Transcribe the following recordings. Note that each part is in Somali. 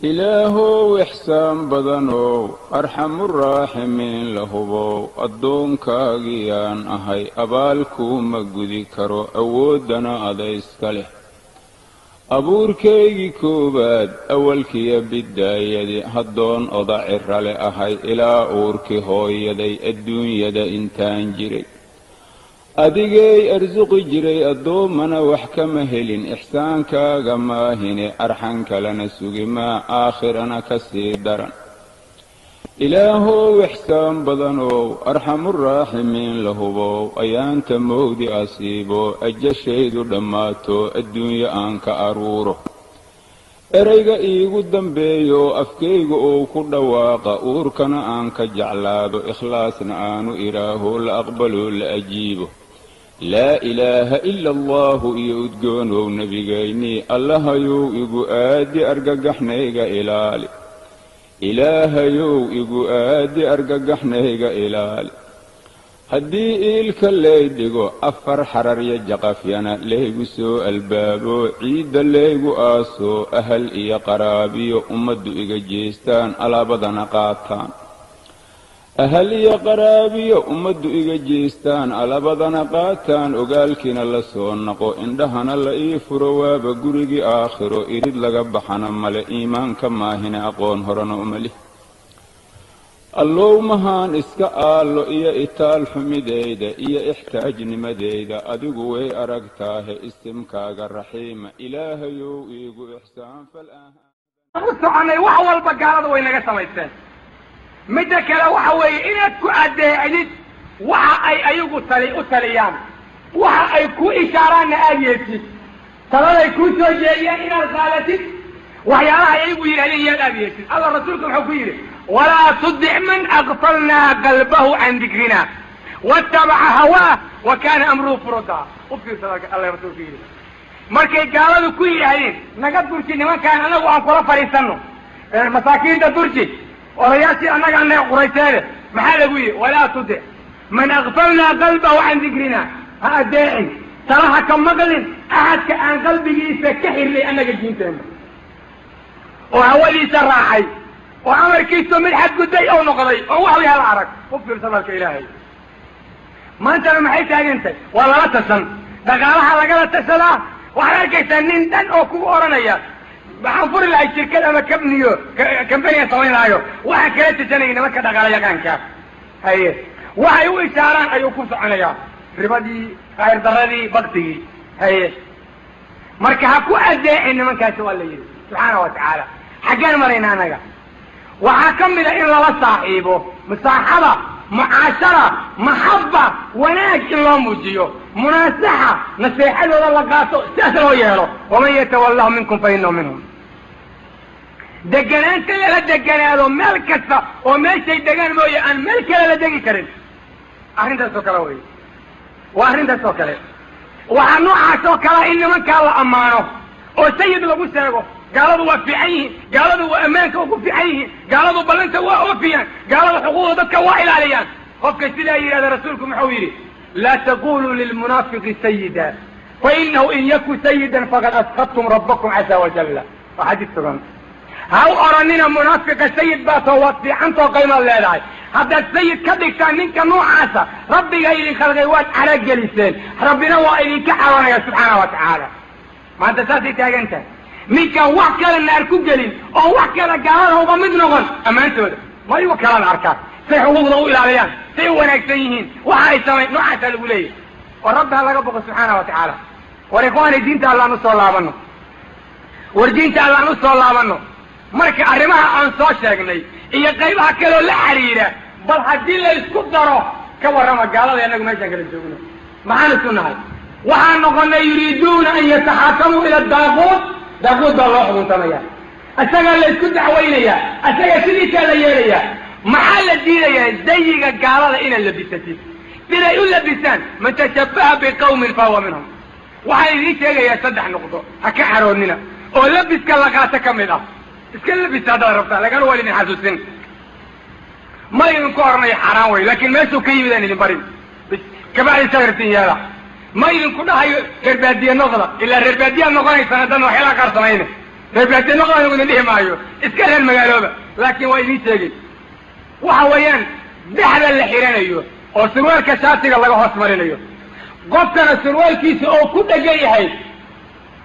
إلهو إحسان بدنو أرحم الراحمين لهبو أدون كاغيان أهي أبالكو مقودي كرو أودنا أدايسكاله أبوركيغي كوباد أولكي بدايدي هدون أضع الرالي أهي إلى أوركي هو يدي الدون يدي إنتان جري أديجي أرزق جري الدومنا وحكم هلين إحسان كاغما هني أرحن كلنا سوغي ما آخرنا كسيدرا إلهو إحسان بدنو أرحم الراحمين لهبو أيان تمودي أسيبو أجشيدو دماتو الدنيا أنك أرورو erayga iigu dambeeyo afkayga oo ku dhawaaqa uurkana aan ka jeclaado ikhlaasna aanu iraaho la aqbalo la ajiibo laa ilaaha ila allahu iyo udgoonow nabigayni allahayow igu aadi argagaxnayga ilaali ilaahayow igu aadi argagaxnayga ilaali haddii iilka leydhigo afar xarar iyo jaqafyana laygu soo albaabo ciidda laygu aaso ahal iyo qaraabiyo ummaddu iga jeestaan alaabadana qaataan ahal iyo qaraabiyo ummaddu iga jeestaan alaabadana qaataan ogaalkiina la soo naqo indhahana la ii furo waaba gurigii aakhiro irid laga baxana male iimaanka maahina aqoon horena umali اللومهان اسكا آلو إيا إتال حميديدا إيا إحتاج نمديدا أدقو وي أرقتاه استمكاق الرحيم إله يو إيقو إحسان فالآن أبصوا عني وحوى البقالة وإنك سميتين مدك لو حوي إنك أدي عدد وحا أيقو أتليان وحا أيكو إشاران آياتي ترى يكو سوجيان إلى رسالتك وحيالها أيقو يلاليان آياتي الله رسولكم حكيري ولا تدع من أغفلنا قلبه عن ذكرنا واتبع هواه وكان أمره فرطا أبقي صدق الله رسول فيه مركي قالوا كل هين نقد درتي ما كان أنا وأن قرأ فريسانو المساكين دا درتي ورياسي أنا قلنا قريتين محال أقول ولا تدع من أغفلنا قلبه عن ذكرنا هذا داعي صراحة كم مقلن أحد كأن قلبي يسكحر لي أنا قد جنتين وأولي سراحي وعمر كيسو من حد قدي او نقضي او وحوي هالعرق اكبر صلالك الهي ما انت لما حيتها انت ولا لا تسن دقالها لقالة تسلا وحنا كيسانين دان او كو اورانيا بحنفور اللي هاي الشركة اما كبنيو كمبانيا صوين هايو وحا كلات سنين مكا دقالة يقان كاف هاي وحا يو اشاران ايو كوسو عنيا ربادي غير ضرادي بقتي هاي مركا هكو اداء ان من كاسو اللي سبحانه وتعالى حقان مرينا انا وحاكمل إن الله صاحبه مصاحبة معاشرة محبة وناج إلا مجيو مناسحة نصيحة الله قاسو سهلوا يهلو ومن يتولاه منكم فإنه منهم دقنان كلا دقنان ملكة وماشي دقنان مويا أن ملكة لدقي كرين أهرين دا سوكراوي وأهرين دا سوكرا وعنوعا سوكرا إن من كان الله أمانه وسيد لابو سيغو قالوا وفيعيه قالوا وأمانك وفيعيه قالوا بلنت وفيان قالوا حقوق ذلك وائل عليان خفك سلاهي هذا رسولكم حويري لا تقولوا للمنافق سيدا فإنه إن يكو سيدا فقد أسخطتم ربكم عز وجل وحديث سبحانه هاو أرانينا منافق سيد باتوا وفي عنده قيمة الله داعي هذا السيد كذلك كان منك نوع عسى ربي غير خلقيوات على الجلسين ربنا وإلي كحرنا سبحانه وتعالى ما أنت ساسي تاقنت منك وحكا لناركو قليل او وحكا لقالان هو بمد نغن اما انتو ما يوكلان اركان سي حقوق ضوء الاليان سي وناكسيهين وحاي سمين نوعا سالقولي والرب هلا ربك سبحانه وتعالى وريقواني دينتا الله نصر الله منه ورجينتا الله نصر الله منه مركا ارمها انصو شاقني ايا قيبها كلو لحريرة بل حدين لا يسكت دارو كورما قالوا لأنكم ما يشاكل الجوغنة معانا السنة هاي وحان نقولنا يريدون ان يتحاكموا الى الداغوت داقود الله حبوطانيا أساقا اللي اسكت حوينيا أساقا سيديكا لياليا محل الدينيا زيقا قارالا إنا اللبساتين فينا يقول لبسان من تشبه بقوم فهو منهم وحالي ليش يا صدح نقطه أكحروننا ولبس كاللقاتا كاملة اسكال لبس هذا رفتا لقال هو اللي حاسوسين ما ينكورنا حراوي لكن ما يسو كيف ذاني لنبارين كبالي سغرتين يالا ما ينكونا هاي ربادية نغضة إلا ربادية نغضة سندان وحيلا قرصمين reeblaatay noqdaan ugu dhihi maayo iska reer magaalooba laakiin waa idin sheegay waxa weeyaan dhexda la xiranayo oo surwaalka shaatiga laga hoos marinayo qofkana surwaalkiisa oo ku dhagan yahay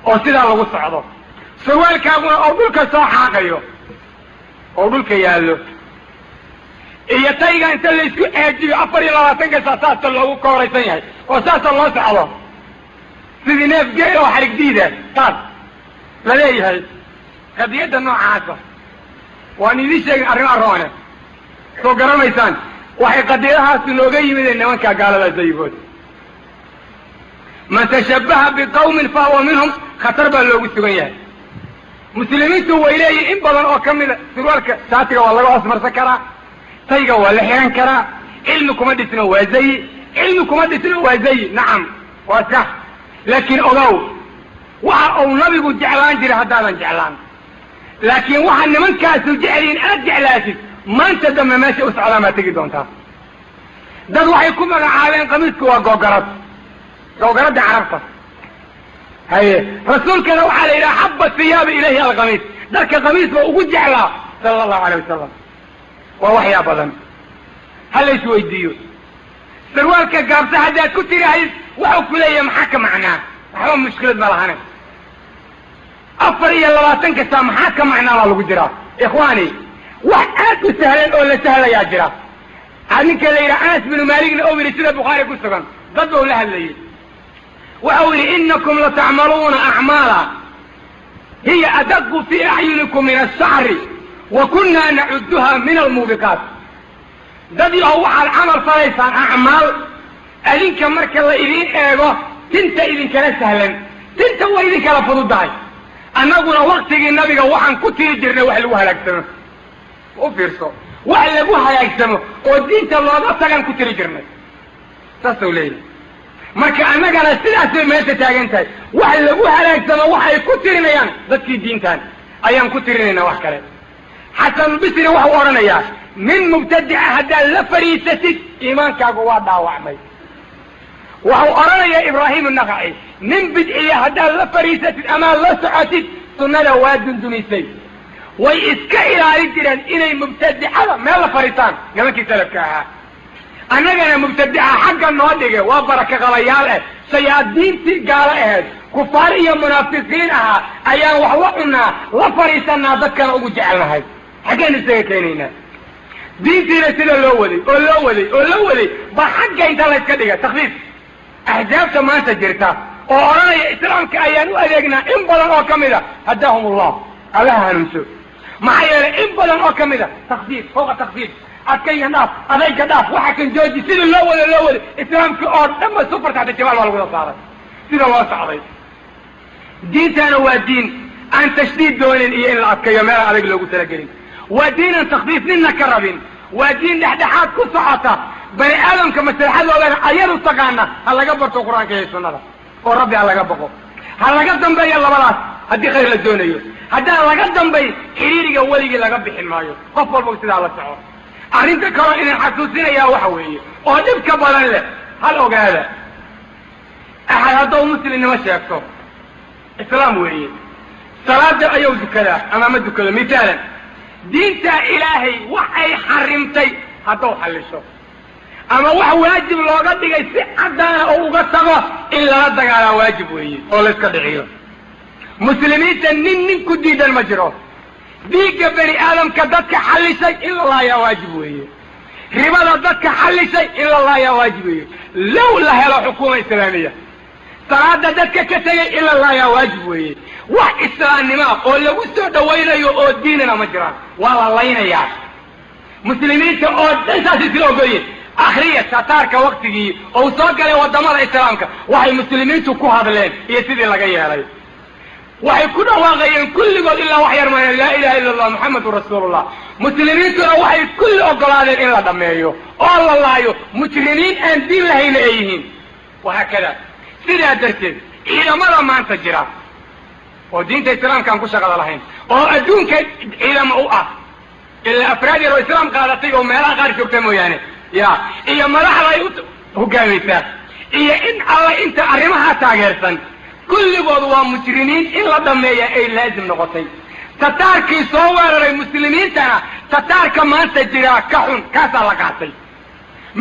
oo sidaa lagu socdo surwaalkaaguna oo dhulka soo xaaqayo oo dhulka yaallo iyo tayga inta la isku aajiyo 24 saacadood loogu kooraysan yahay oo saasa loo socdo sidii neef geel oo xarig diida taas la leeyahay qadiyadda noocaasa waan idin sheegin arrin arroone soo garanaysaan waxay qadiyadahaasi nooga yimideen nimanka gaalada zayigood man tashabbaha biqawmin fahuwa minhum khatar baa loogu sugan yahay muslimiintu way leeyihin in badan oo ka mida surwaalka shaatiga waa laga hoos marsan karaa tayga waa la xiran karaa cilmi kuma dhisno waa zayi cilmi kuma dhisno waa zayi nacam waa sax laakiin ogow waxa uu nabigu jeclaan jiray haddaadan jeclaan laakiin waxa nimankaasu jeceliin aad jeclaatid maanta dambe meesha u socdaa maa tegi doontaa dad waxay ku magacaabeen qamiisku waa googaradda carabta haye rasuulkana waxaa la yidhaha xabba hiyaabi ilayhi alqamiis dharka qamiis ba ugu jeclaa sala allahu alayh wasalam waa waxyaa badan ha la isweydiiyo sarwaalka gaabsa haddaad ku tirahayd waxuu ku leeyahay maxaa ka macnaa waxba mushkilad ma lahane 24 saa maxaa ka macnaa baa lagu jiraa ikhwaani wax aad u sahlan oo la sahlayaa jira ninka la yidhaha anas binu maaligna oo yidhi sida bukhaari ku sugan dad bau la hadlayay waxau yidhi inakum latacmaluuna acmaala hiya adaqu fii acyunikum min ashacri wa kunna nacuduha min almuubiqaat dad yahow waxaad camal falaysaan acmaal adinka marka la idiin eego tinta idinkala sahlan tinta waa idinkala fududahay annaguna waktigii nabiga waxaan ku tiri jirnay wax lagu halaagsamo u fiirso wax lagu halaagsamo oo diinta looga tagaan ku tiri jirnay saasuu leeyahay marka annagana sidaasay meesha taagan tahay wax lagu halaagsamo waxay ku tirinayaan dadkii diintan ayaan ku tirinaynaa wax kale xasanulbisri waxau odhanayaa min mubtadica haddaad la fadhiisatid iimaankaagu waa dhaawacmay waxau odhanayaa ibraahim naqaci nin bidciya haddaad la fadhiisatid amaad la socotid sunnada waa dundumisay way iska ilaalin jireen inay mubtadicada meel la fadhiistaan nimankii salafka ahaa annagana mubtadica xagga noo dhige waa baraka qabayaal ah shayaadiintii gaalo ahayd kufaar iyo munaafiqiin ahaa ayaan wax la cunaa la fadhiisanaa dadkana ugu jecelnahay xaggeen isaga keenaynaa diintiina sida loo waday oo loo waday oo loo waday ba xagga inta la iska dhiga takfiif axzaabta maanta jirta oo odhanaya islaamka ayaan u adeegnaa in badan oo ka mid a hadaahum allah allaha hanuunso maxaa yeelay in badan oo ka mid a takfiif fooqa takfiif adkayga dhaaf adayga dhaaf waxa kan jooji sida loo waday islaamkii oo dhanba sufar taxta jabaal baa laguda saaray sida loo socday diintana waa diin aan tashdiid doonin iyo in la adkayo meelaan adag loogu talagelin waa diin aan takfiif ninna ka rabin waa diin dhexdhexaad ku socota bani aadamka maslaxadoodana ayadu taqaana ha laga barto qur-aanka iyo sunnada oo rabbi ha laga baqo ha laga dambeeyo labadaas haddii khayr la doonayo haddaan laga dambayn xiriiriga weligii laga bixin maayo qof walba sidaa la soco arrinta kaloo idin xasuusinayaa waxa weeye oo dhibka badan leh hal ogaada axad haddou muslimnimo sheegto islaam weeye salaada ayuu dukadaa ama ma dukado misaalan diinta ilaahay waxay xarimtay hadduu xallisho ama wax waajib looga dhigay si caddaana oo uga tago in lala dagaalaa waajib weeye oo la iska dhiciyo muslimiinta nin ku diidan ma jiro dhiigga bani aadamka dadka xallishay in la laayaa waajib weeye ribada dadka xallishay in la laayaa waajib weeye low la helo xukuuma islaamiya salaada dadka ka tegay in la laayaa waajib weeye wax islaamnimoa oo lagu soo dhawaynayo oo diinina ma jiraan waa la laynayaa muslimiinta oo dhan saas isla ogolyihin akhriya tataarka waktigii ou soo galay waddamada islaamka waxay muslimiintu ku hadleen iyo sidii laga yeelay waxay ku dhawaaqayeen kulligood ilaa wax yar maayaan laa ilaha illa allah muxamadun rasuulullah muslimiintuna waxay kulli ogolaadeen in la dhammeeyo oo la laayo mujrimiin aan diin lahayna ay yihiin wahaakada sidaa darteed ciidamada maanta jira oo diinta islaamka aan ku shaqada lahayn oo adduunka ciidamo u ah ilaa afraad yar oo islaam qaadatay oo meelaha qaar joogta mooyaane ya iyo madaxda ay u hogaamaysaa iyo in alla inta arrimaha taageersan kulligood waa mujrimiin in la dhameeya ay laazim noqotay tataarkii soo weeraray muslimiintana tataarka maanta jiraa ka xun kaasaa la qaatay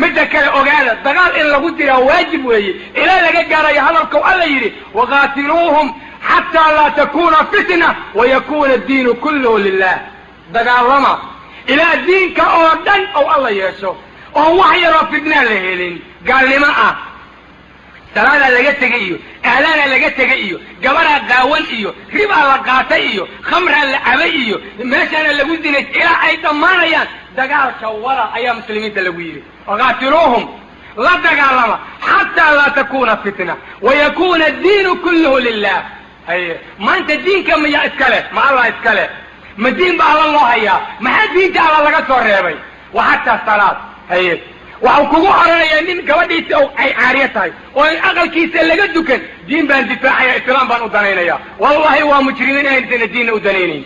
midda kale ogaada dagaal in lagu diraa waajib weeye ilaa laga gaarayo hadalkau alla yidhi waqaatiluuhum xataa laa takuna fitna wayakuna addiinu kulluhu lilah dagaalama ilaa diinka oo dhan ou alla yeesho oon wax yaroo fitnaa la helin gaalnimo ah salaadaa laga tegay iyo ahlaana laga tegay iyo gabaraa qaawan iyo ribaa la qaatay iyo khamraa la cabay iyo meeshaana lagu dinay ilaa ay dhammaanayaan dagaalka wada ayaa muslimiinta lagu yidhi waqaatiluuhum la dagaalama xataa laa takuna fitna wayakuna addiinu kulluhu lilah haye maanta diinka miyaa iskale ma allah iskale ma diin ba alla loo hayaa maxaa diinta alla laga soo reebay wa xataa salaad haye waxau kugu oranayaa nin gabadhiisa ay caariya tahay oo in aqalkiisa laga dukan diin baan difaacaya islaam baan u danaynaya wallahi waa mujrimiin inaysana diinna u danaynayn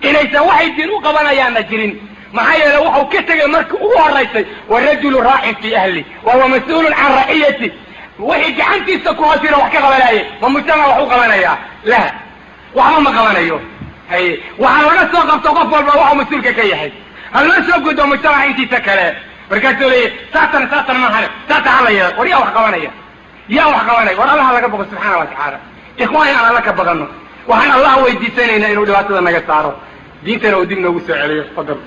inaysan waxay diin u qabanayaanna jirin maxaa yeele waxau ka tegay markii ugu horaysay warajulu raacin fii ahli wahuwa mas-uulun can raciyati wixii gacantiisa ku hoosira wax ka qabanaaye ma mujtamac wax u qabanayaa la waxba ma qabanayo haye waxaa laga soo qabto qof walba waxau mas-uulka ka yahay ha loo soo gudbo mujtamac intiisa kale markaasuu leeyahy saatan mahane saata hala yeelo war yaa wax qabanaya war allaha laga boqo subxaana wa tacaala ikhwaani aan alla ka baqano waxaan allah weydiisanaynaa inuu dhibaatada naga saaro diintana uu dib noogu soo celiyo fadal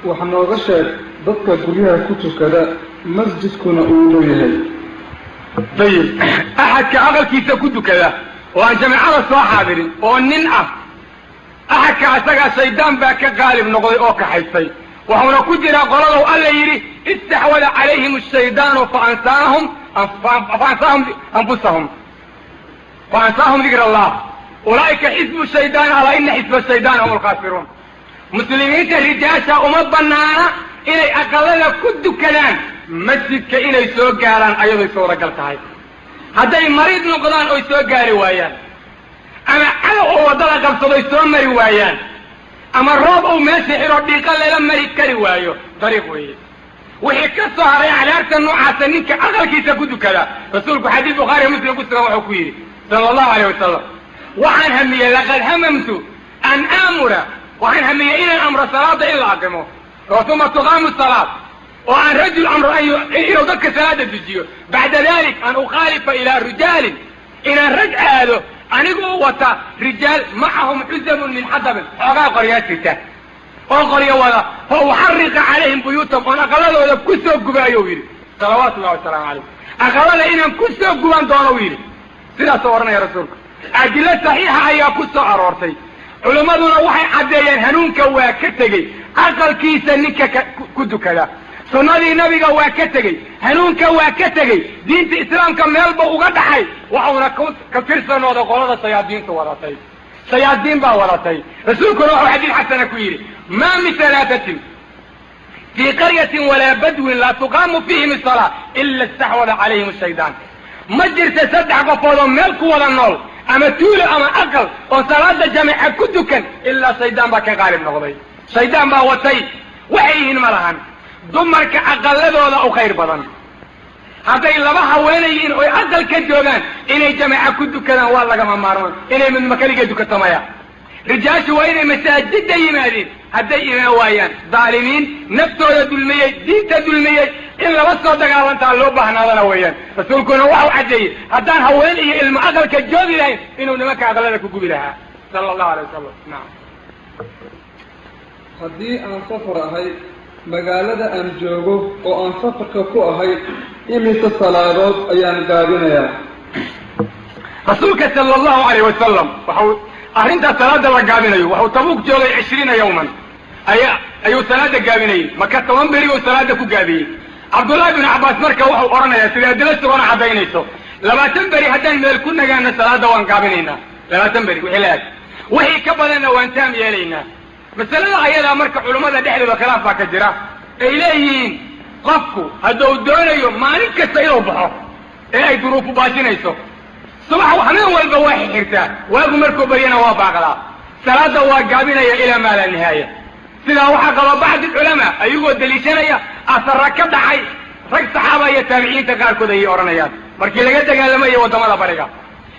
waxa nooga sheeg dadka guryaha ku tukada masjidkuna uu dhow yahay dayib axadka aqalkiisa ku tukada oo aan jamaacada soo xaadirin oo nin ah axadka asagaa shaydaan baa ka qaalib noqday oo kaxaysay waxuuna ku jiraa qoladow alla yidhi istaxwada calayhim ashaydaanu faansaahum dikra allah ulaa'ika xisbu shaydaan alaa ina xisba shaydaan hum alkhaasiruun muslimiinta rijaasha uma banaana inay aqalada ku dukadaan masjidka inay soo gaaraan ayadoy suuragal tahay hadday mariid noqdaan oy soo gaari waayaan ama cadow oo waddada qabsadoy soo mari waayaan ama roob ou meesha xiro dhiiqa lala mari kari waayo dariiq weeye wixii ka soo haray aclaarta noocaasa ninka aqalkiisa ku dukada rasuulku xadiis bukhaari muslim ku sugan wuxuu ku yidhi sala allahu alayh wasalam waxaan hamiyey laqad hamamtu an aamura waxaan hamiyey inaan amro salaada in la aqimo oo uma tuqaamu salaad oo aan rajul amro inuu dadka salaada dejiyo bacda dalik an ukhaalifa ilaa rijaalin inaan rag aado anigoo wata rijaal macahum xuzabun min xadabin xoogaa qoryaa jirta oo qoryo wada fa uxariqa calayhim buyuutahum oon aqaladooda ku soo gubaayo u yidhi salawaatu ullahi wasalaamu calayh aqalada inaan ku soo guban doono u yidhi sidaasuu odhanaya rasuulku adilo saxiixa ayaa ku soo aroortay culimmaduna waxay caddeeyeen hanuunka waa ka tegey aqalkiisa ninka ku dukada sunnadii nabiga waa ka tegey hanuunka waa ka tegey diinta islaamka meelba uga dhaxay waxuuna ka tirsanooda qolada shayaadiintu wadatay shayaadiin baa wadatay rasuulkuna wuxuu xadiid xasana ku yidhi maa min halaatatin fii qaryatin walaa badwin laa tuqaamu fiihim asalaa ila istaxwada calayhim shaydaan ma jirta saddex qofood oo meel ku wada nool ama tuulo ama aqal oo salaada jamiica ku dukan ilaa shaydaan baa ka qaalib noqday shaydaan baa watay waxay yihiin ma lahan dumarka aqaladooda u khayr badan hadday laba haweenayiin oy aqal ka joogaan inay jamiica ku dukadaan waa lagama maarmaan inay midma keliga dukato maya rijaashu waa inay masaajidda yimaadeen hadday imaan waayaan daalimiin naftooda dulmiyey diinta dulmiyey in laba soo dagaalantaa loo baahnaadana weeyaan rasuulkuna waxau caddeeyey haddaan haween iyo ilmo aqalka joogi lahayn inuu nimanka aqalada ku gubi lahaa sala allahu alay wasalam nacam haddii aan safar ahay magaalada aan joogo oo aan safarka ku ahay imise salaadood ayaan gaabinayaa rasuulka sala allahu alayh wasalam waxau arrintaas salaada la gaabinayo waxuu tabuuk joogay 20 yawman ayuu salaada gaabinayey maka 10 beri uu salaada ku gaabiyey cabdullahi bin cabbaas marka wuxuu odhanayaa sida adilo sugana caddaynayso 20 beri haddaan meel ku nagaana salaada waan gaabinaynaa 20 beri wixii la-eg wixii ka badanna waan taam yeelaynaa masalada ayadaa marka culummada dhexdooda khilaaf baa ka jira ay leeyihiin qofku hadduu doonayo maalin kasta inuu baxo ee ay duruufu baajinayso subax habeen walba waa xirtaa waagu markuu baryana waa baaqdaa salaada waa gaabinaya ilaa maa laa nihaaya sidaa waxaa qaba bacdi culamaa ayagoo daliishanaya asara ka dhacay rag saxaaba iyo taabiciinta qaarkood ayay odhanayaan markii laga dagaalamayo waddamada bariga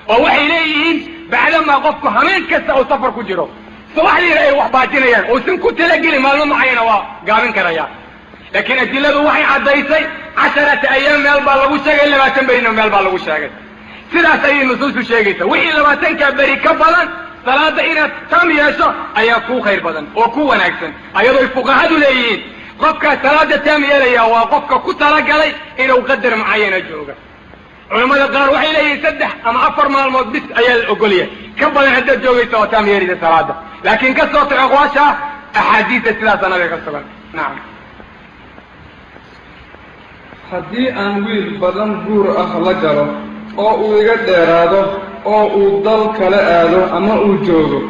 ووحي إليهن بعدما قفكوا همين كسا أو سفر كجرو صباح لي رأي وحباتينيان وسنكو تلقي معلومة معينة وقامن كريان لكن الدلة وحي عدايسي 10 أيام ميلبا لغو شاقي إلا ما تنبرينه ميلبا لغو شاقي سيدا سيئ النصوص شاقيته وحي لما تنكبري كبلا صلاة إنا تام يشو أيا كو خير بدن وكو ونكسن أيضا الفقهاء ليين قفك صلاة تام يليا وقفك كتلا قلي إنه قدر معين جوغا علماء قالوا وحي لي يسدح أما أفر مال الموت بس أيا الأقلية كبلا عدة جوغي سوا تام يريد صلاة لكن كسوة عقواشا أحاديث الثلاثة نبي قصبا نعم haddii aan wiil badan guur ah la galo oo uu iga dheeraado oo uu dal kale aado ama uu joogo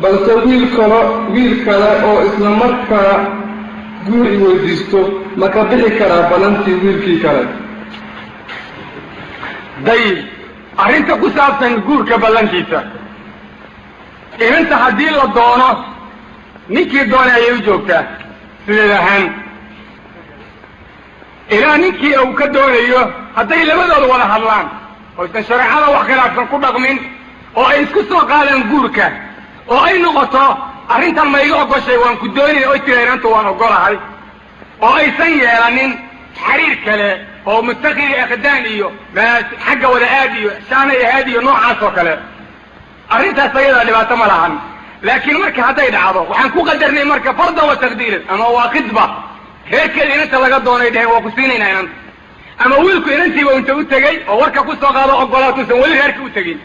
balse wiil kale oo isla markaa guur i weydiisto ma ka bixi karaa balantii wiilkii kale dayib arrinta ku saabsan guurka ballantiisa inanta haddii la doono ninkii doonay ayay u joogtaa sideed ahaan ilaa ninkii uu ka doonayo hadday labadooda wada hadlaan oysan shareecada wax khilaafsan ku dhaqmin oo ay isku soo qaadaan guurka oo ay noqoto arrintan ma iga ogoshay waan ku doonay oy tira inanta waan ogolahay oo aysan yeelanin xiriir kale oo mustaqil iqdaan iyo xagga wada aad iyo shaana aad iyo noocaas oo kale arrintaas ayada dhibaato ma lahan laakiin marka hadday dhacdo waxaan ku qadarnay marka farda wa taqdiir ama waa khidba heerkeeda inanta laga doonay dhaheen waa ku siinaynaa inanta ama wiilku inantiiba inta u tegey oo warka ku soo qaado ogolaatuusan weli reerka u tegin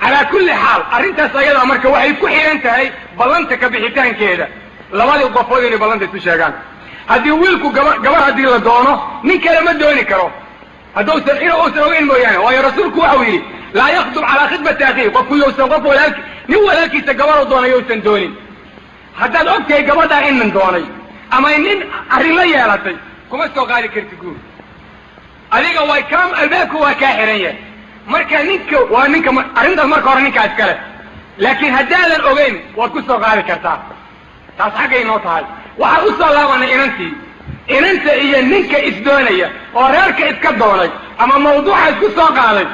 calaa kulli xaal arrintaas ayada marka waxay ku xihan tahay ballanta ka bixitaankeeda labadii qofood inay ballanta isu sheegaan haddii wiilku gabar haddii la doono nin kale ma dooni karo hadduusan uusan ogeyn mooyaane waayo rasuulku waxau yidhi laa yakdub calaa khidbati akhiih qofku yousan qof nin walaalkiisa gabar u doonay yousan doonin haddaad og tahay gabadhaa inan doonay ama nin arrin la yeelatay kuma soo qaadi karti guur adiga way albaabku waa kaa xiran yahay marka ninka arrintaas marka hore ninkaa iskale laakiin haddaadan ogeyn waad ku soo qaadi kartaa taas xaggay noo tahay waxaan u soo laabanay inanta iyo ninka isdoonaya oo reerka iska doonay ama mawduuca isku soo qaaday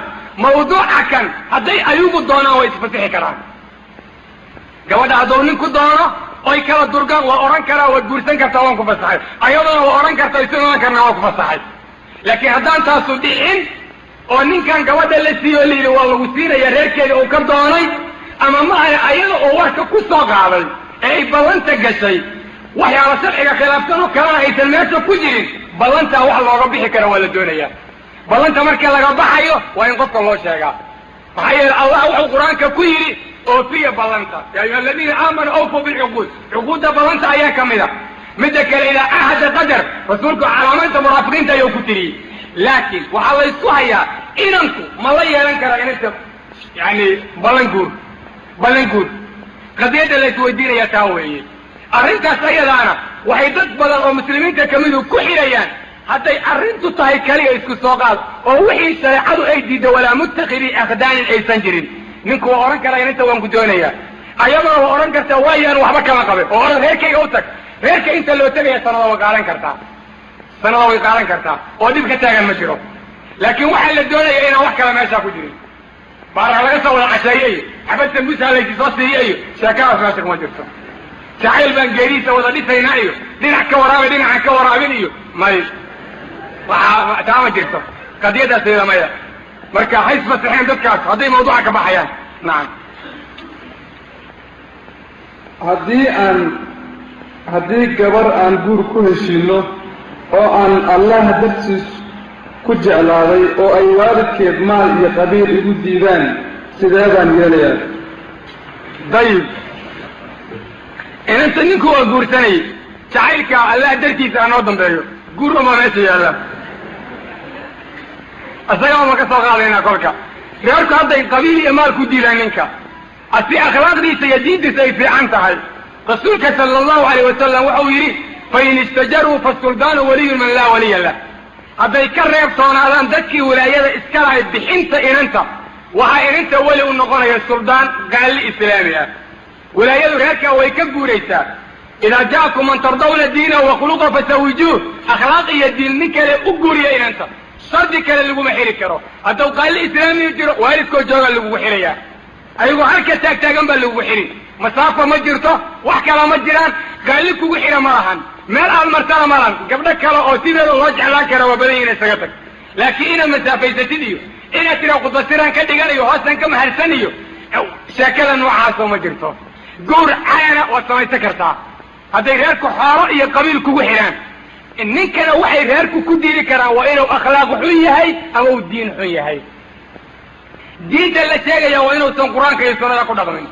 mawduuca kan hadday ayugu doonaan way isfasixi karaan gabadha hadduu ninku doono oy kala durgaan waa odhan karaa waad guursan kartaa waan ku fasaxay ayadona waa odhan kartaa isu iman karnaa waan ku fasaxay laakiin haddaan taasu dhicin oo ninkan gabadha la siiyo la yidhi waa lagu siinaya reerkeeda uu ka doonay ama ma aha ayada oo warka ku soo qaaday ee ay ballanta gashay waxyaala sharciga khilaafsan oo kalena aysan meesha ku jirin ballantaa wax looga bixi kara waa la doonayaa ballanta marka laga baxayo waa in qofka loo sheegaa maxaa yeele allah wuxuu qur-aanka ku yidhi oofiya ballanta yaa ayuha aladiina aamanuu awfuu bilcuquud cuquudda ballanta ayaa ka mid a midda kale idaa ahada qadar rasuulku calaamaynta munaafiqiinta ayuu ku tiriyey laakiin waxaa la isku hayaa inanku ma la yeelan karaa inanta yani ballan guur qadiyadda la isweydiinaya taa weeye arrintaas ayadaana waxay dad badan oo muslimiinta kamidu ku xidhayaan hadday arrintu tahay kaliya isku soo qaad oo wixii shareecadu ay diidda walaa muttaqidii akhdaanin aysan jirin ninku waa odhan karaa inanta waan ku doonayaa ayadoo waa odhan kartaa waayaan waxba kama qabin oo odhan reerkayga u tag reerka inta loo tegaya sanada way qaadan kartaa oo dhib ka taagan ma jiro laakiin waxaa la doonaya inaan wax kale meeshaa ku jirin baaraha laga soo wada casheeye iyo xabad sambuusaa laysi soo siiye iyo sheekadaas meesha kuma jirto jacayl baan geerihiisa wada dhisaynaa iyo dhinac ka waraabay dhinacan ka waraabin iyo may waxaa taa ma jirto qadiyadaas iyada maya marka ha isfasaxeen dadkaas hadday mawduuca ka baxayaan nacam haddii gabar aan guur ku heshiino oo aan allah dartiis ku jeclaaday oo ay waalidkeed maal iyo qabiil igu diidaan sidee baan yeelayaa dayib inanta ninku waa guursanayay jacaylka allah dartiisa anoo dambeeyo guur uma meesha yaalla isagaa ma ka soo qaadaynaa kolka reerku hadday qabiil iyo maal ku diidaan ninka asi akhlaaqdiisa iyo diintiisa ay fiican tahay rasuulka sala allahu alayh wasalam wuxuu yidhi fain istajaruu fasuldaanu waliyun man laa waliya lah hadday ka reebtoonaadaan dadkii wilaayada iska lahay bixinta inanta waxaa inanta weli u noqonaya suldaan gaalli islaami ah wilaayadu reerkaa way ka guuraysaa idaa ja'akum man tardawna diinahu wa khuluqa fasawijuuh akhlaaq iyo diin nin kale u guuriya inanta shardi kale laguma xiri karo hadduu qaali islaamiyu jiro waalidkoo jooga lagugu xirayaa ayagoo halka taagtaagan baa lagugu xiri masaafo ma jirto wax kala ma jiraan qaali kugu xira ma lahan meel aad martana ma lahan gabdho kale oo sideeda loo jeclaan kara waa badan yihin isaga tag laakiin inaad masaafaysatid iyo inaad tiraa khudbasiraan ka dhiganayo hoostan ka maharsaniyo sheekada noocaasoo ma jirto guur caana waad samaysan kartaa hadday reerku xoolo iyo qabiil kugu xidhaan ninkana waxay reerku ku diidi karaan waa inuu akhlaaq xun yahay ama uu diin xun yahay diinta la sheegaya waa inuusan qur-aanka iyo sunnada ku dhaqmin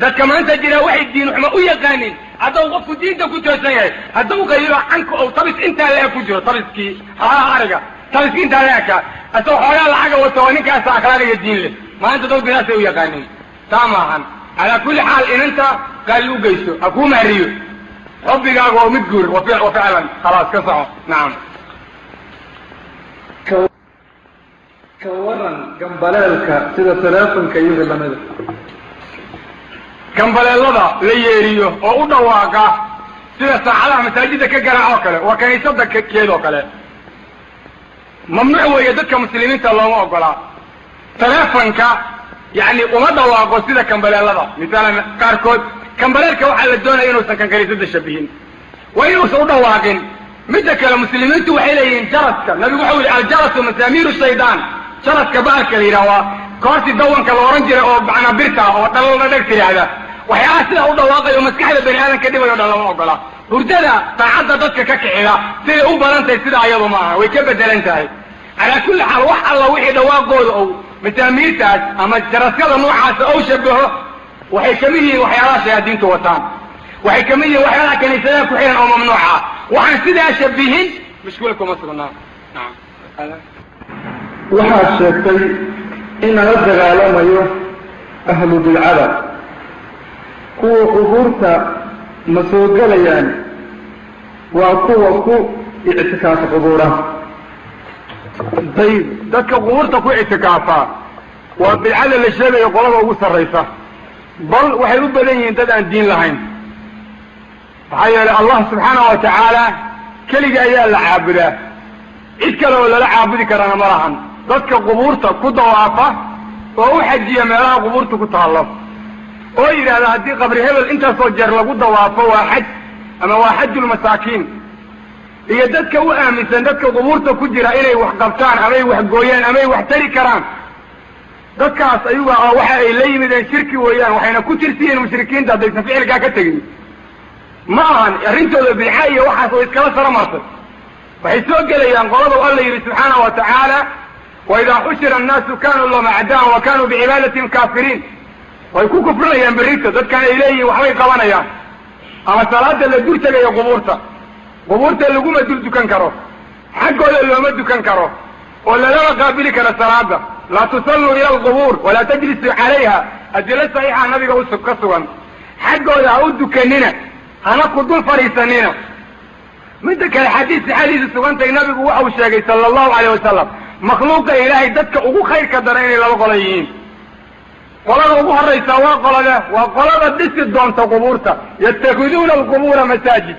dadka maanta jira waxay diin xumo u yaqaanin hadduu qofku diinta ku toosan yahay hadduu qayiro canka ou tabis intaa la-eg ku jiro tabiskii xoolaha ariga tabiskii intaa la-eka asagoo xoogaa lacaga wato waa ninkaasa akhlaaq iyo diin leh maanta dad bidaasay u yaqaanin taa maahan calaa kulli xaal inanta qaali u geysto ha kuu mahriyo xubbigaaga waa mid guur waficlan khalaas ka soco nacam ka waran gambaleelka sida teleefonka iyo lamida gambaleelada la yeeriyo oo u dhawaaqa sida saacadaha masaajidda ka garaac oo kale waa kaniisada keedoo kale mamnuuc weeye dadka muslimiinta looma ogolaa teleefonka yani uma dhawaaqo sida kambaleelada misaalan qaarkood kambaleelka waxaa la doonaya inuusan kan kaniisada shabihin waa inuusan u dhawaaqin midda kale muslimiintu waxay leeyihiin jaraska nabigu waxau yihi aljarasu masaamiiru shaydaan jaraska baalka la yidhaha waa koorsi dawanka la ohan jiray oo macnaa birta oo dhalala dheg tidhaahda waxyaalaha sidaa u dhawaaqayo maskaxda bani aadamka dhibayo dhan lama ogola hurdada saacadda dadka ka kicida siday u badan tahay sidaa iyadu maaha way ka bedelan tahay calaa kulli xaal wax alla wixii dhawaaqooda ou masaamiirtaas ama jarasyada noocaasa ou shabaho waxay kamid yihiin waxyaalaha shayaadiintu wataan waxay kamid yihiin waxyaalaha kaniisadaha ku xihan oo mamnuuca waxaan sidaa shabihin mashkuula kuma sugnaa waxaad sheegtay in lala dagaalamayo ahlu bidcada kuwa qubuurta ma soo gelayaan waa kuwa ku ictikaafa qubuura dayib dadka qubuurta ku ictikaafa waa bidcada la sheegayo qolada ugu sarraysa bal waxay u badan yihiin dad aan diin lahayn maxaa yeelay allah subxaanahu wa tacaala keliga ayaa la caabudaa cid kale oo lala caabudi karana ma lahan dadka qubuurta ku dawaafa oo u xajiya meelaha qubuurta ku taallo oo yidhaahda haddii qabri hebel intaasoo jeer lagu dawaafo waa xaj ama waa xajulmasaakiin iyo dadka u aaminsan dadka qubuurta ku jira inay wax qabtaan amay wax gooyaan amay wax tari karaan dadkaas ayuga waxa ay la yimideen shirki weeyaan waxayna ku tirsiyiin mushrikiinta haddaysan ficilkaa ka tegin ma ahan arrintooda bidca iyo waxaas oo iskala sara martay waxay soo gelayaan qoladu alla yidhi subxaanahu wa tacaala waidaa xushira annaasu kanuu lahum acdaan wa kanuu bicibaadatin kaafiriin way ku kufrinayaan berrito dadkan ay leeyihiin waxbay qabanayaan ama salaada la dur tegayo qubuurta laguma dul dukan karo xaggooda looma dukan karo oo lalama qaabili karo salaada laa tusalluu ila alqubuur walaa tajlisuu calayha adilo saxiixa nabiga ka sugan xaggooda ha u dukanina hana ku dul fadhiisanina midda kale xadiis sixadiisa sugantay nabigu waxau sheegay sala allahu calayh wasalam makhluuqa ilaahay dadka ugu khayrka dara inay laba qolo yihiin qolada ugu horraysa waa qolada dhisi doonta qubuurta yattakiduuna alqubuura masaajid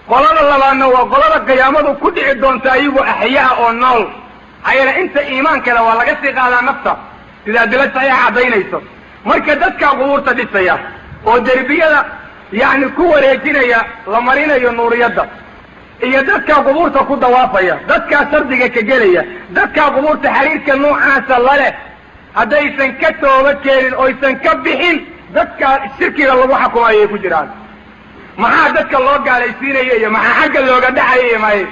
qolada labaadna waa qolada qiyaamadu ku dhici doonta ayagoo axyaa oo nool ayana inta iimaan kale waa laga sii qaadaa nafta sida adilo saxiixa caddaynayso marka dadkaa qubuurta dhisaya oo derbiyada yacni ku wareejinaya la marinayo nuuriyadda iyo dadkaa qubuurta ku dawaafaya dadkaa shardiga ka gelaya dadkaa qubuurta xiriirka noocaasa laleh haddaysan ka tooba keenin oysan ka bixin dadkaa shirkiga lagu xukumayo ay ku jiraan maxaa dadka loo gaalaysiinaya iyo maxaa xagga looga dhacaya iyo maye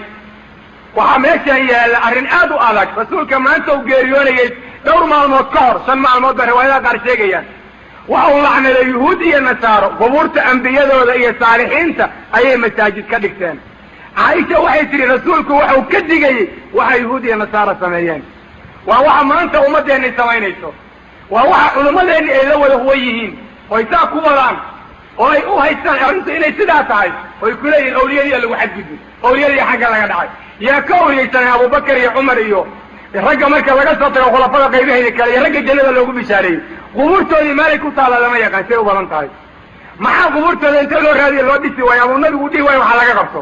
waxaa meeshan yaalla arrin aad u adag rasuulka maanta uu geeriyoonayay dhowr maalmood ka hor 5 maalmood ba riwaayadaha qaar sheegayaan waxa uu lacnaday yuhuud iyo nasaaro qubuurta ambiyadooda iyo saalixiinta ayay masaajid ka dhigteen caaisha waxay tidhi rasuulku waxau ka digayey waxa yuhuud iyo nasaaro sameeyeen waa waxa maanta ummaddeenni samaynayso waa waxa culimmadeenni ay la wada huwan yihiin oy saa ku wadaan oo ay u haystaan arrintu inay sidaa tahay oy ku leeyihin awliyadiiya lagu xadgudbay awliyadiiya xagga laga dhacay yaa ka awliyaysanay abubakar iyo cumar iyo ragga marka laga soo tago khulafada qaybaheeda kale iyo ragga jannada loogu bishaareeyey qubuurtoodii meelay ku taalla lama yaqaan say u badan tahay maxaa qubuurtooda inta loo raadiya loo dhisi waayo amuu nabigu dhihi waayo waxaa laga qabto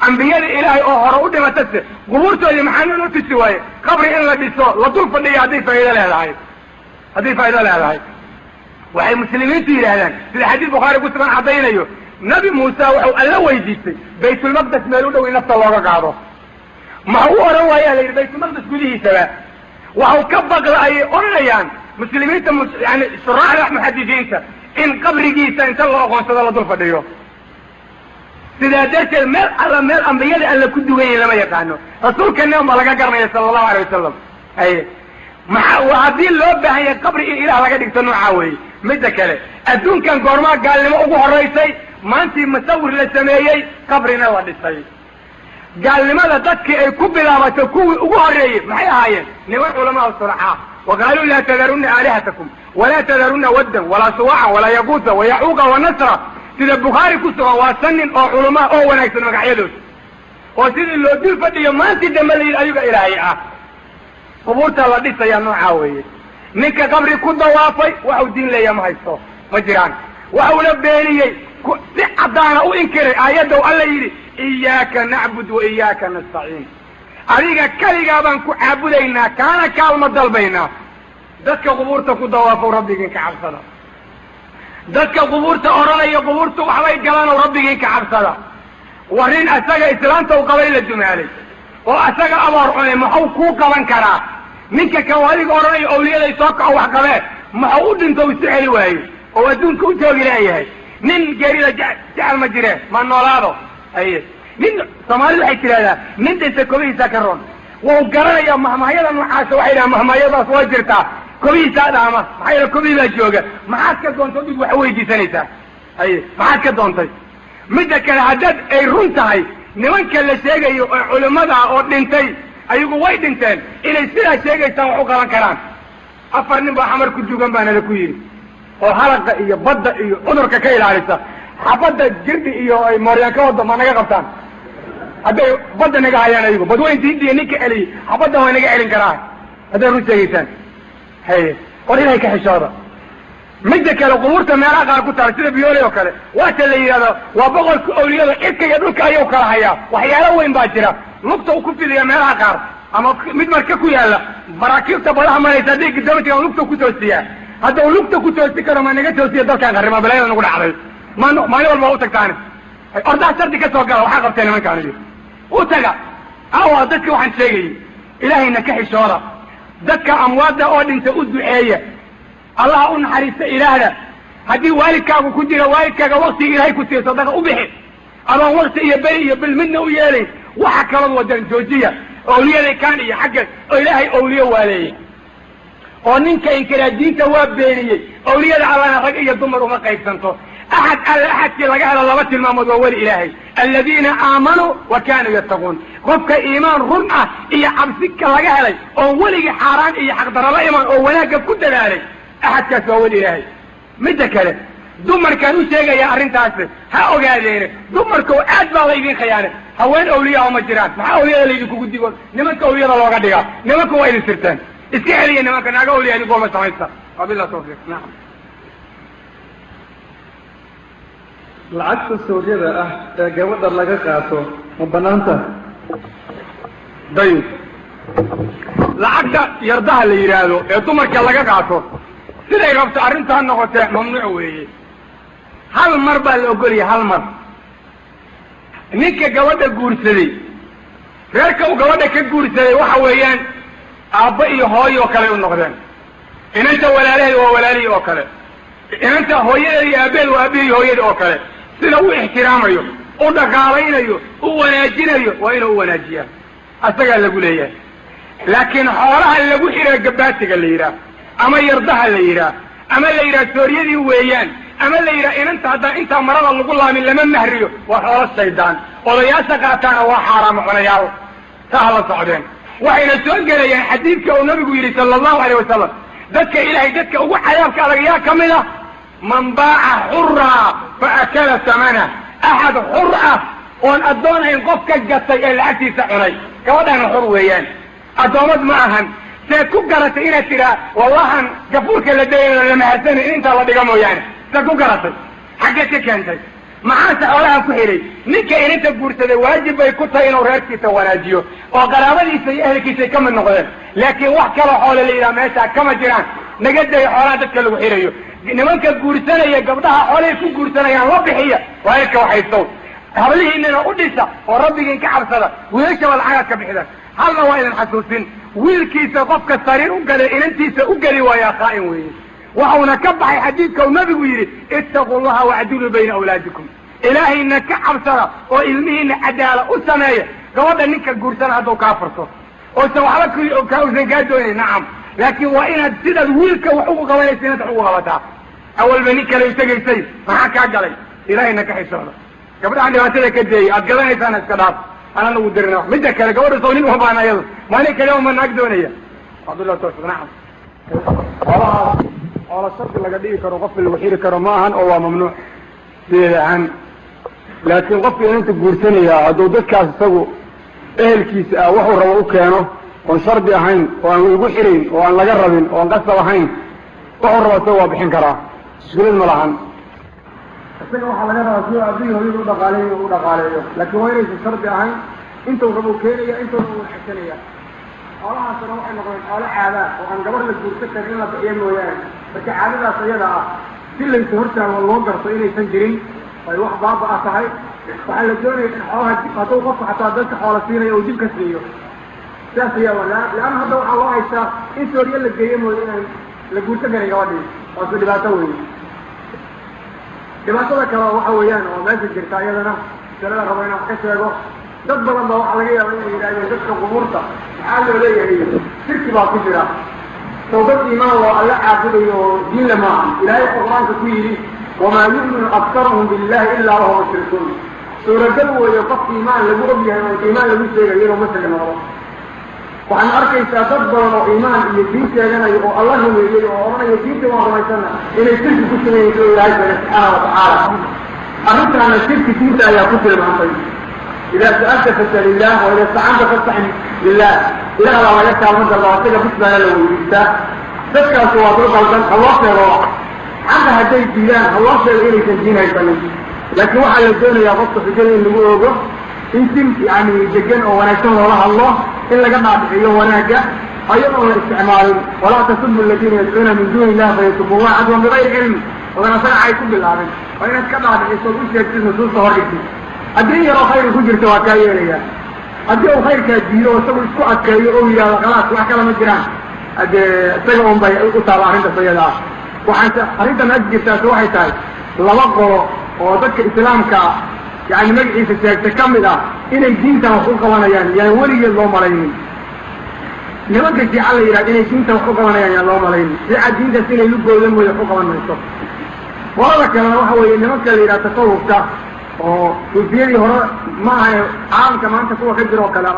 ambiyada ilaahay oo hore u dhimatase qubuurtoodii maxaa noo tusi waaye qabri in la dhiso la dul fadhiyo hadday faa'iido leedahay waxay muslimiintu yidhaahdaan sida xadiis bukhaari ku sugan caddaynayo nabi muuse wuxuu alla weydiistay baytulmaqdes meel u dhow in nafta looga qaado maxuu u odhan waayaa la yidhi baytulmaqdes gudihiisaba waxau ka baqla ayay odhanayaan muslimiinta yani shuraaxda muxadisiinta in qabrigiisa inta loo aqoonsado la dul fadhiyo sidaa darteed meel ambiyada alla ku duganyahin lama yaqaano rasuulkana ma laga garanaya sala allahu alay wasalam haddii loo baahan yahay qabri in ilaah laga dhigto noocaa weeye midda kale adduunkan goormaa gaalnimo ugu horaysay maantii musawir la sameeyey qabrina la dhisay gaalnimada dadkii ay ku bilaabato kuwii ugu horreeyey maxay ahaayeen niman culamaa sulaxaa waqaaluu laa tadarunna aalihatakum walaa tadarunna waddan walaa suwacan walaa yaquusa wayacuuqa wanasra sida bukhaari ku sugan waa sanin oo culamaa oo wanaagsan magacyadooda oo sidii loo dul fadhiyo maantii dambe la yidhi ayaga ilaahay ah qubuurta la dhisayaa noocaa weeye ninka qabri ku dawaafay waxau diin leeya ma haysto ma jiraan waxauna beeniyey si caddaana u inkiray aayaddow alla yidhi iyaaka nacbud wa iyaaka nastaciin adiga keligaa baan ku caabudaynaa kaana kaalma dalbaynaa dadka qubuurta ku dawaafow rabbigiin ka cabsada dadka qubuurta odhanaya qubuurtu waxbay galanow rabbigiin ka cabsada war nin asaga islaanta u qabay la dumaalay oo asaga abaar cunay maxuu kuu qaban karaa ninka kan adiga odhanayo awliyaday soo kaco wax qabee maxuu u dhinto isu celi waayo oo adduunka u joogi leeyahay nin geerida jecel ma jireen ma noolaado nin soomaalidu waxay tidhahdaa nin dhinta kobihiisa ka ron wau garanaya mahmahyada noocaasa waxay dhahaan mahmahyadaas waa jirtaa kobihiisaa dhaama maxaa yeele kobihi baa jooga maxaad ka doontay dig wax weydiisanaysaa maxaad ka doontay midda kale haddaad ay run tahay nimanka la sheegayo oo culimmada oo dhintay ayagu way dhinteen inay sidaa sheegaysaan wax u qaban karaan 4 nin baa xamar ku dugan baana la ku yidhi oo halaqa iyo badda iyo cudurka ka ilaalisa xabadda jirdi iyo ay mooryaan ka wado ma naga qabtaan hadday badda naga hayaan ayagu badweynta hindiya ninka celiyey xabadda waa naga celin karaa hadday run sheegaysaan war inay ka xishooda midda kale qubuurta meelaha qaar ku taala sida biyooley oo kale waata la yidhahdo waa boqolka awliyada cirka iyo dhulka ayuu kala hayaa waxyaalo weyn baa jira lugta uu ku fidiya meelaha qaar ama mid marka ku yaalla maraakiibta badaha maraysa haddii gidamatiga lugta ku toosiyaa hadda uu lugta ku toosi karo ma naga toosiya dalkaan qarrima balaayada nagu dhacday maalin walba u tagtaani ordaha sardi ka soo gala waxaa qabtay nimankaani u taga awa dadka waxaan sheegayay ilaahayna ka xishooda dadka amwaadda oo dhinta u duceeya allah u naxariista ilaahda haddii waalidkaagu ku jira waalidkaaga waktiga ilaahay ku siiyo sadaqa u bixi adoon wakti iyo beri iyo bil midna u yeelayn waxa kalood wadan joojiya awliyaday kaan iyo xagga oo ilaahay awliye waaleeyey oo ninka inkiraa diinta waa beeniyey awliyada allana rag iyo dumar uma qaybsanto axad alle axadkii laga helo 2 tilmaamood waa weli ilaahay aladiina aamanuu wa kaanuu yattaquun qofka iimaan run ah iyo cabsika laga helay oo weligii xaaraan iyo xaqdarala imaan oo wanaagga ku dadaalay axadkaas waa weli ilaahay midda kale dumarkaan u sheegayaa arrintaasi ha ogaadeene dumarka oo aad baa laydin khiyaane haween awliyaa uma jiraan maxaa awliyada laydinkugu digo nimanka awliyada looga dhigaa nimanka waa idin sirteen iska celiya nimanka naaga awliya idinkuma samaysta wabilah tawfiiq nacam lacagta sawjada ah ee gabadha laga qaato ma banaanta dayib lacagta yardaha la yidhaahdo ee dumarka laga qaato siday rabto arrinta ha noqotee mamnuuc weeye hal mar baa la ogolaya hal mar ninka gabadha guursaday reerka uu gabadha ka guursaday waxa weeyaan aabba iyo hooyo oo kale u noqdeen inanta walaalaheed waa walaalihii oo kale inanta hooyadeed iyo aabbeed waa aabihii hooyada oo kale sida u ixtiraamayo u dhaqaalaynayo u wanaajinayo waa inuu u wanaajiyaa asagaa lagu leeyahay laakiin xoolaha lagu xidhaa gabaatiga la yidhaah ama yardaha la yidhaah ama la yidhaah sooryadii weeyaan ama la yidhaah inanta haddaan intaa marada lagu laamin lama mahriyo waa xoolo shaydaan odayaasha qaataana waa xaaraamo cunayaal ta hala socdeen waxayna soo gelayaan xadiidka uu nabigu yidhi sala allahu alayh wasalam dadka ilaahay dadka ugu cadaabka adag yaa ka mid ah man baaca xuraa fa akala samana axad xur ah oon addoonayn qof ka gatay ee lacagtiisa cunay gabadhaana xur weeyaan addoomad ma ahan seed ku garatay inaad tidhaa wallahan gafuurka la dayana lama harsanin in intaa la dhiga mooyaane seed ku garatay xaggeed ka keentay maxaase xoolaha ku xidhay ninka ininta guursaday waajib bay ku tahay inuu reerkiisa wanaajiyo oo qaraabadiisa iyo ehelkiisay ka mid noqdeen laakiin wax kaloo xoole la yidhaha meeshaa kama jiraan naga day xoolaha dadka lagu xidhayo nimanka guursanaya gabdhaha xoolahay ku guursanayaan la bixiya waa inka waxaystow hablihiinana u dhisa oo rabbigiin ka cabsada wiilashaba lacagaad ka bixida halna waa idin xasuusin wiilkiisa qofka sariir u gaday inantiisa u geli waayaa khaa'in weeye waxauna ka baxay xadiidka uu nabigu yidhi ittaquu llaha wacdiluu bayna awlaadikum ilaahayna ka cabsada oo ilmihiina cadaala u sameeya gabadha ninka guursana hadduu kaa furto oosan waxba usan kaa doonayn nacam laakiin waa inaad sidaad wiilka wax ugu qabanaysa inaad wax ugu qabataa awalba nin kale utagaysay maxaa kaa galay ilaahayna ka xisooda gabdhahan dhibaatada ka deeyay aad gadanaysaana iska dhaaf ana lagu dirina midda kale gabadha soo nin ubaan ayadu maalin kale uma naag doonaya cabdullah tawfiq nacam xoolahaas xoola shardi laga dhigi karo qofka lagu xiri karo ma ahan oo waa mamnuuc sideeda ahaan laakiin qofka inanta guursanaya hadduu dadkaas isagu ehelkiisa ah wuxuu rabo u keeno oon shardi ahayn oo aan lagu xirayn oo aan laga rabin oo aan qasab ahayn wuxuu rabo isaga waa bixin karaa mushkilad ma lahan isaga waxaa laga rabaa si aabihii hooyada u dhaqaaleeyo u dhaqaaleeyo laakiin waa inaysan shardi ahayn intuu rabo keenaya intuuna u xigsanaya xoolahaasna waxay noqdeen xoolo caadaa oo aan gabar la guursan karin in la bixiyo mooyaane marka caadadaas iyada ah si laysa hortaago loo garto inaysan jirin ay wax baaba-a tahay waxaa la doonaya in xoolaha hadduu qofku xataa dadka xoola siinayo uu dib ka siiyo sidaas ayaa leanna hadda waxaa loo haystaa in sooriya la geeyo mooye inaan la guursan karin gabadhii waasu dhibaato weeye dhibaatada kale waxa weeyaan oo meesha jirta iyadana salada rabo inaan wax ka sheego dad badan baa waxaa laga yaaba inay yidhahdeen dadka qubuurta maxaa loo leeyahay shirki baa ku jira soo dad iimaan loo alla caabudayo oo diinla maaha ilaahay wuxuu qur-aanka ku yidhi wamaa yu'minu aktaruhum billahi ilaa wahum mushrikuun suuragal weeyo qof iimaan lagu og yahay oo iimaan lagu sheegayo iyadoo muslim noqdo waxaad arkaysaa dad badan oo iimaan iyo diin sheeganayo oo alla rumeeyey oo odhanayo diinta waan rumaysana inay shirki ku sameeyeyso ilaahay bana subxaana watacaala arrintaana shirki diinta ayaa ku tilmaantay idaa sa'alta fasal illah wa idaa istacanta fastacin billah ilaah baa laga kaalmo dalba asaga bis baana la weydiistaa dadkaasi waa dul qaldan ha loo sheego xagga hadday diidaan ha loo sheego inaysan diin haysanin laakiin waxaa la doonayaa qofka xujada in lagu ogo in si yani degan oo wanaagsan loola hadlo in laga dhaadhiciyo wanaagga ayadoon la isticmaalin walaa tasubu aladiina yadcuuna min duuni illah fayasubullaha cadwan bigayri cilmi odan asaga cay ku bilaabin waa inaad ka dhaadhiciso u sheegtid nusuusta hordhigtid haddii yaroo khayr ku jirta waa kaa yeelaya haddii uu khayrkaa diido isagu isku adkeeyo oo yidhahdo khalaas wax kala ma jiraan hadee isaga un bay u taaba arrintaas iyada ah waxaan arrintan ag jirtaas waxay tahay laba qolo oo dadka islaamka yani magaciisa sheegta ka mid ah inay diintan wax u qabanayaan yaan weligeed loo malaynin nimanka shiica la yidhahda inay diintan wax u qabanayaan yaan loo malaynin shiica diintaas inay lugooda mooya wax u qaban mayso qolada kalena waxa weeye nimanka la yidhaha tasawufka oo suufiyadii hore ma ahay caalamka maanta kuwa ka jira oo kale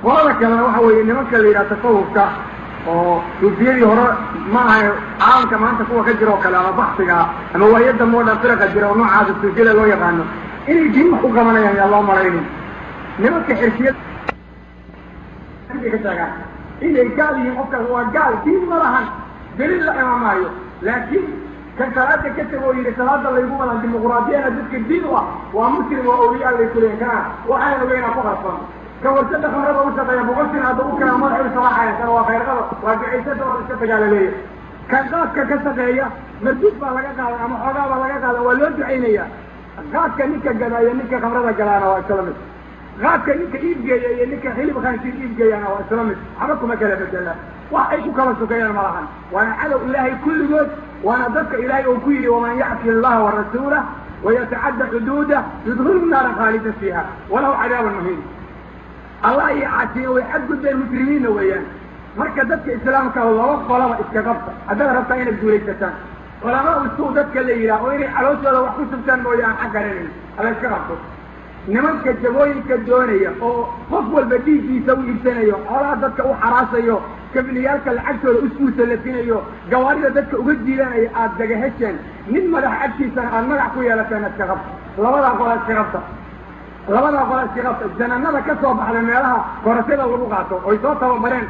qolada kalena waxa weeye nimanka la yidhaha tasawufka oo suufiyadii hore ma ahay caalamka maanta kuwa ka jira oo kale ama baksiga ama waayada moodhan firaqa jira oo noocaasa suufiyada loo yaqaano inay diin wax u qabanayaan yaa loo malaynin nimanka xirfiyad ka taagaan inay gaal yihiin qofkaas waa gaal diin ma lahan daliil la imaamaayo laakiin kan salaada ka tago oo yidhi salaada laygu wadan dimuquraadiyana dadka diin u ah waa muslim oo awliyaa lay kuleen kana waxaan ogeynaa ku qarsoon kan warshada khamrada u shaqeeya boqolkiina hadda u kala madaxu salaaxaya kana waa khayrqado waa ducaysada oo iska dagaalaleeya kan qaadka ka shaqeeya marduud baa laga qaadan ama xoogaa baa laga qaadan waa loo ducaynaya qaadka ninka gadaayo ninka khamrada galaana waa isla mid qaadka ninka iibgeeya iyo ninka hilib khaansiir iibgeeyana waa isla mid waxba kuma kala bedela wax ay ku kala sukeeyaan ma lahan waana cadow ilaahay kulligood waana dadka ilaahay oo ku yidhi waman yacsi allaha warasuulah wayatacadda xuduudah yudkhilhu naara khaalida fiiha walaw cadaaban muhiin allah iyo casiyo way xadgudbeen mujrimiinna weeyaan marka dadka islaamka laba qolaba iska qabta haddaad rabtaa inaad guulaysataan culamaa usuu dadka la yidhaah oo inay calooshooda wax ku subtaan mooye aan xag garanayn alla iska qabto nimanka jabooyinka doonaya oo qof walba dhiiggiisa u iibsanayo xoolaha dadka u xaraasayo kabiliyaalka lacagtooda uskuusalafinayo gawaarida dadka uga jiidanaya aada daga hesheen nin madax agtiisana aada magac ku yeelateen iska qabta labadaa qola iska qabta labadaa qola iska qabta jananada ka soo baxda meelaha korashada lagu qaato oy soo tababareen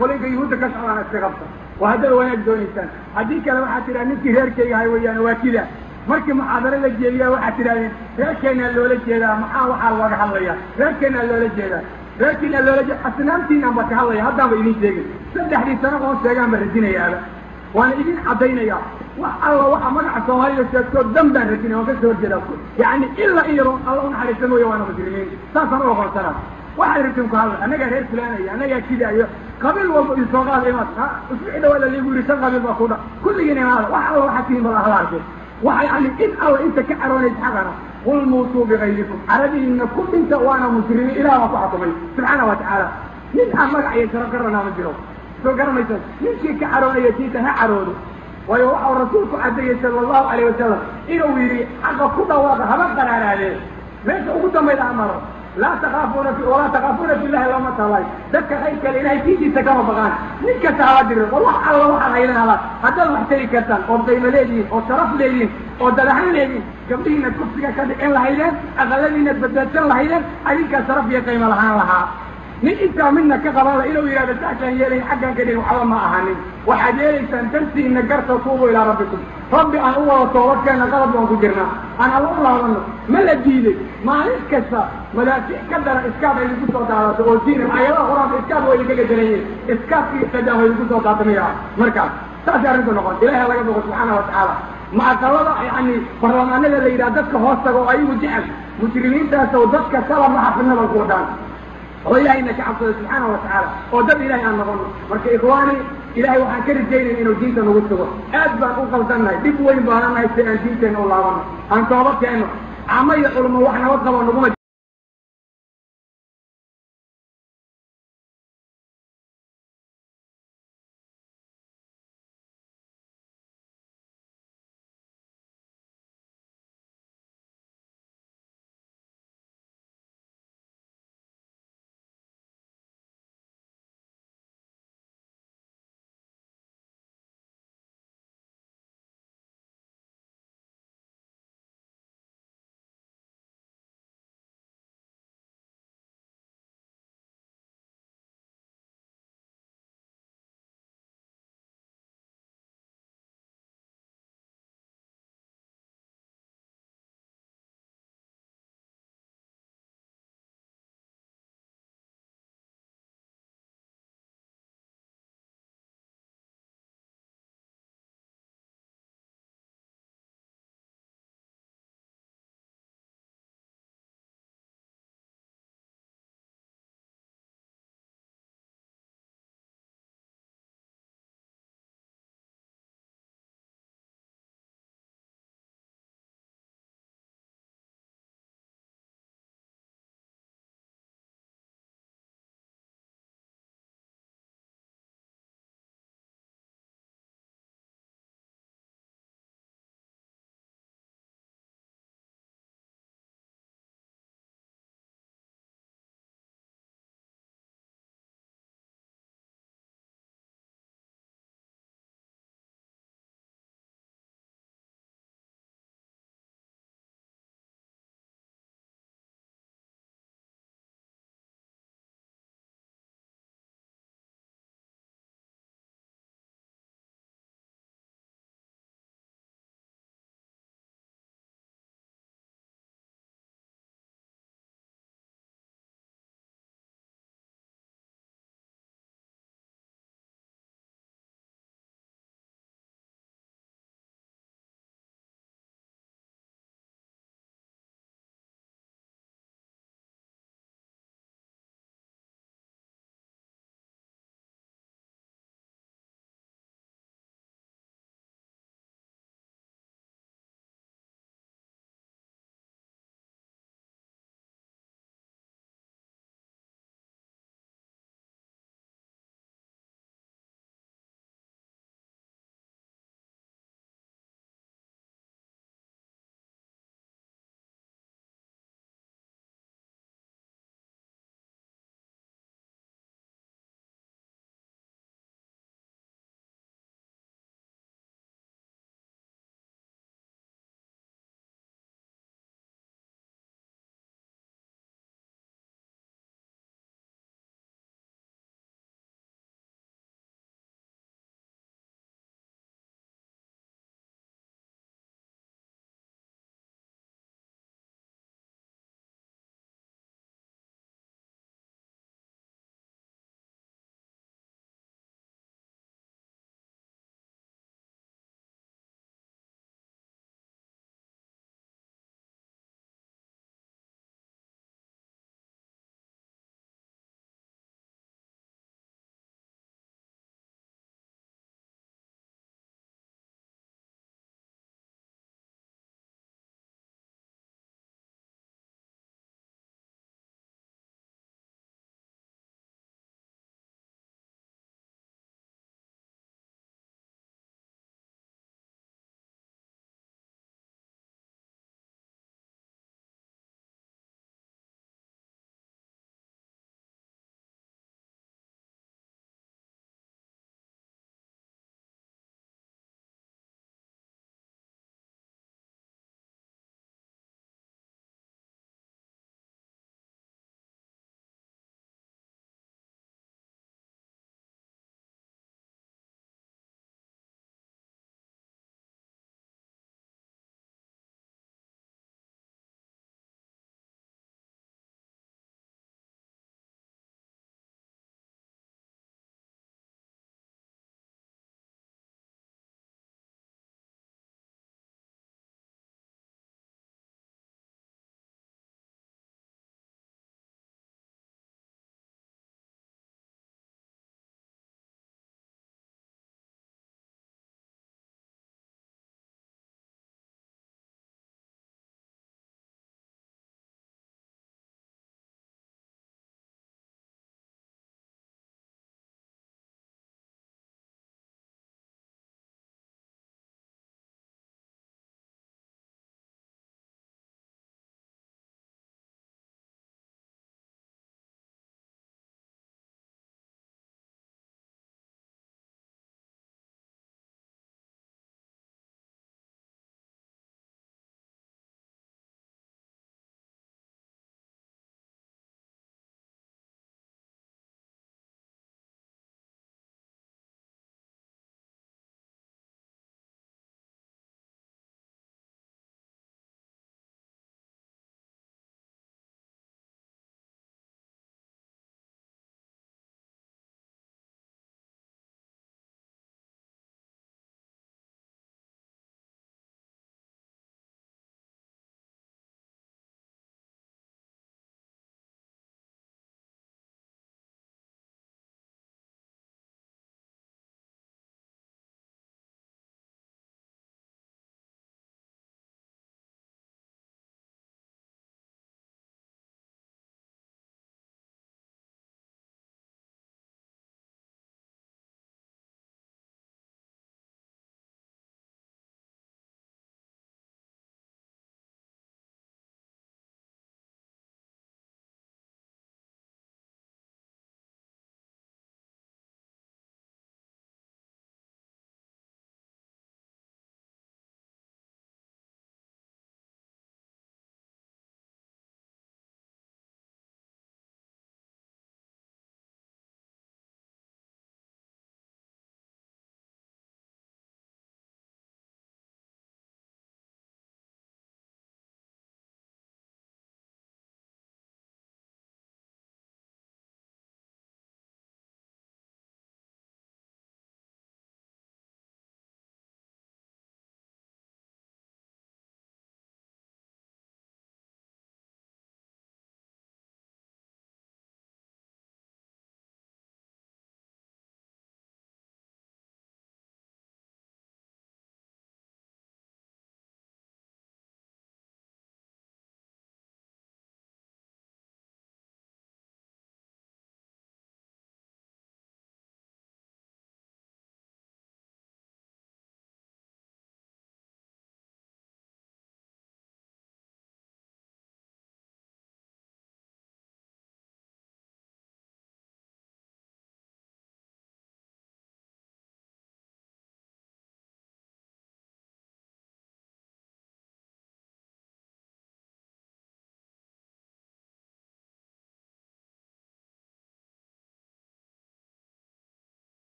qolayga yuhuudda ka socdaana iska qabta waa haddaad wanaag doonaysaan haddii kale waxaad tidhaha ninkii reerkayga hay weeyaan waa kida markii muxaadaro la jeediyaa waxaad tidhahdeen reerkeenaa loola jeedaa maxaa waxaa looga hadlayaa reerkeenaa loola jeedaa reerkiinaa loola jeeda asnaamtiinaan ba ka hadlaya haddaanba idin sheegin 3 sano oo sheegaan ba radinayaaba waana idin caddaynayaa wax alla waxa magaca soomaalida sheegtoo dhan baan radinaya waan ka soo horjeedaa yacni ilaa in yaro alla u naxariista mooye waana muslimiin saasaan u oqonsanaa waxaad rabtiin ku hadla annagaa reer fulaanaya annagaa kidaayo qabiil walba idin soo qaada imaad usbuuci dhawaala liigu yidhi 5 qabiil baa ku dha kulligiin imaada wax alla waxaad tihiin bal ahla arkeen waxa yani in alla inta ka caroonaysa xaqana qul muutuu bikayrikum caradiina ku dhinta waana muslimiin ilaah baa ku xakumay subxaana wa tacaala nin aan magac iyo sharaf garanaa ma jiro soo garanaysa ninkii ka caroonaya tiita ha caroodo waayo waxau rasuulku caddeeyey sala allahu calayh wasalam inuu yidhi xaqa ku dhawaaqa haba qaraaraadeen meesha ugu dambayda amaro laa takaafuuna walaa takaafuuna billahi lama talay dadka khayr kale ilahay tiisiisa kama baqaan nin kasta hala dirin war wax alla waxaad haydanala haddaad wax tari kartaan oo qiimo leedihiin oo sharaf leedihiin oo dadaxan leedihiin gabdhihiinaad kufsiga ka dhicin lahaydeen aqaladiinaad badbaadsan lahaydeen adinkaa sharaf iyo qiimo lahaan lahaa nin intaa midna ka qabala inuu yidhahdo saasaan yeelayn xaggaan ka dhigin waxba ma ahanin waxaad yeelaysaan dartiina garta tuubu ilaa rabbikum rabbi aan u wada toobadkeena qalad baan ku jirnaa aan alla u laabano ma la diiday maalin kasta madaafiic ka dara iskaad ay idinku soo daadato oo diina ayadaha qur-aanka iskaad waa idinkaga dalanyihin iskaadkii sadaan waa idinku soo daatamaya markaas saasay arrinku noqon ilaahay laga boqo subxaana wa tacaala macaqalada yani barlamaanada la yidhaha dadka hoos taga oo ayagu jecel muslimiintaas oo dadka kala maxafinada ku wadaan oo ilaahayna ka cabsado subxaana wa tacaala oo dad ilahay aan noqono marka ikhwaani ilahay waxaan ka rajaynayna inuu diinta nagu sugo aad baan u qaldannahay dhib weyn baana nahay si aan diinteena u laabano aan toobad keenno caamo iyo culmo wax nabad qabo naguma